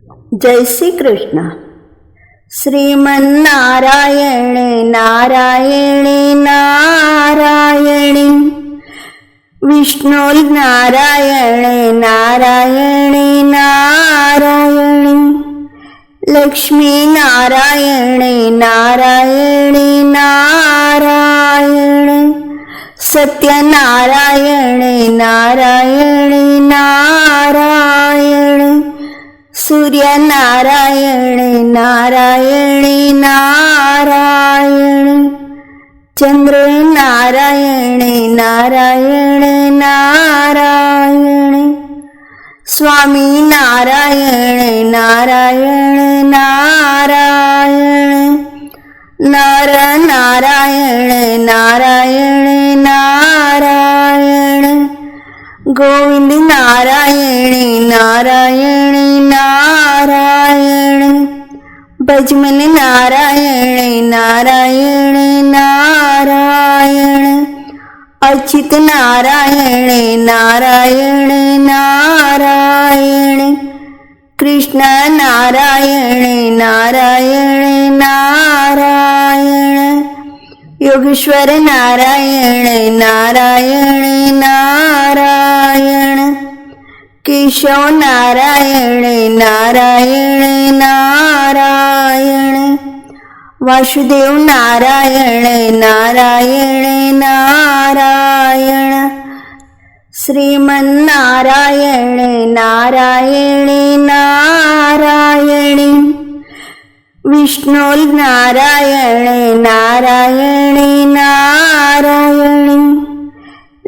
Jay Shri Krishna. શ્રીમન્નારાયણે નારાયણે Narayani, વિષ્ણુર્નારાયણે નારાયણે Narayani, Lakshmi નારાયણે નારાયણે નારાયણે, સત્યનારાયણે નારાયણે નારાયણે, સૂર્યનારાયણે નારાયણે નારાયણે, ચંદ્રનારાયણે નારાયણે નારાયણે, Swami નારાયણે નારાયણે નારાયણે, Nar નારાયણે નારાયણે નારાયણે, Govind નારાયણે નારાયણે નારાયણે, ભજમન નારાયણે નારાયણે નારાયણે, Achyut નારાયણે નારાયણે નારાયણે, Krishna નારાયણે નારાયણે નારાયણે, Yogeshwar નારાયણે નારાયણે Narayan, Keshav નારાયણે નારાયણે Narayan, Vasudev નારાયણે નારાયણે Narayan, શ્રીમન્નારાયણે નારાયણે Narayani, વિષ્ણુર્નારાયણે નારાયણે Narayani,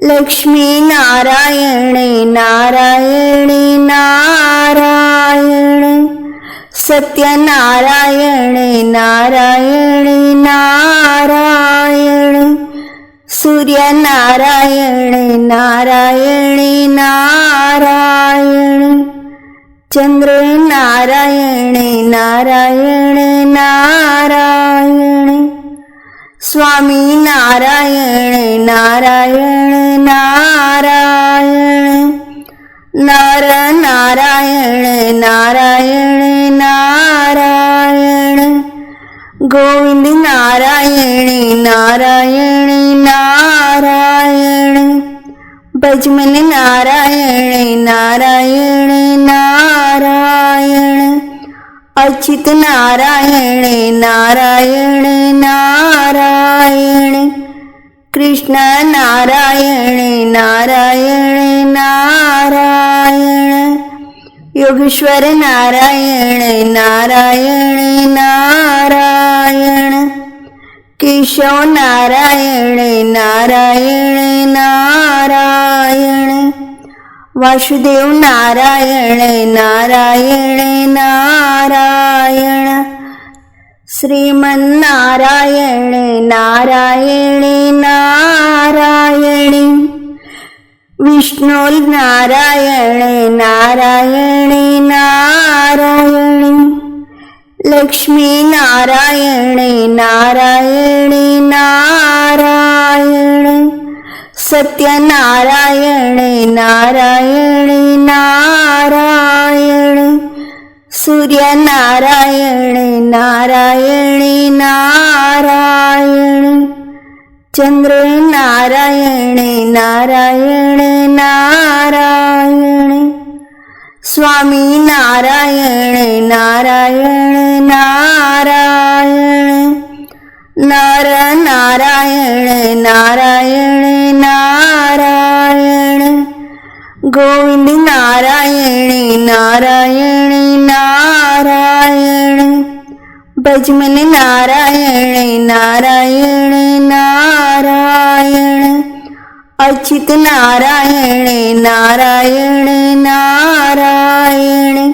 Lakshmi નારાયણે નારાયણે નારાયણે, સત્યનારાયણે નારાયણે નારાયણે, સૂર્યનારાયણે નારાયણે નારાયણે, ચંદ્રનારાયણે નારાયણે નારાયણે, Swami નારાયણે નારાયણે નારાયણે, Nar નારાયણે નારાયણે નારાયણે, Govind નારાયણે નારાયણે નારાયણે, ભજમન નારાયણે નારાયણે નારાયણે, Achyut નારાયણે નારાયણે નારાયણે, Krishna નારાયણે નારાયણે Narayan, Yogeshwar નારાયણે નારાયણે Narayan, Keshav નારાયણે નારાયણે Narayan, Vasudev નારાયણે નારાયણે Narayan, શ્રીમન્નારાયણે નારાયણે Narayani, વિષ્ણુર્નારાયણે નારાયણે Narayani, Lakshmi નારાયણે નારાયણે નારાયણે, સત્યનારાયણે નારાયણે નારાયણે, સૂર્યનારાયણે નારાયણે નારાયણે, ચંદ્રનારાયણે નારાયણે નારાયણે, Swami નારાયણે નારાયણે નારાયણે, Nar નારાયણે નારાયણે નારાયણે, Govind નારાયણે નારાયણે નારાયણે, ભજમન નારાયણે નારાયણે Narayan, Achyut નારાયણે નારાયણે નારાયણે,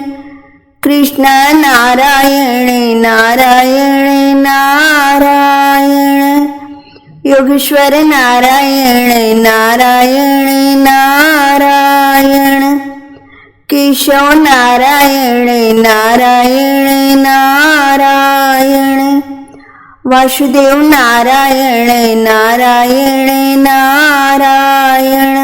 Krishna નારાયણે નારાયણે Narayan, Yogeshwar નારાયણે નારાયણે Narayan, Keshav નારાયણે નારાયણે Narayan, Vasudev નારાયણે નારાયણે Narayan,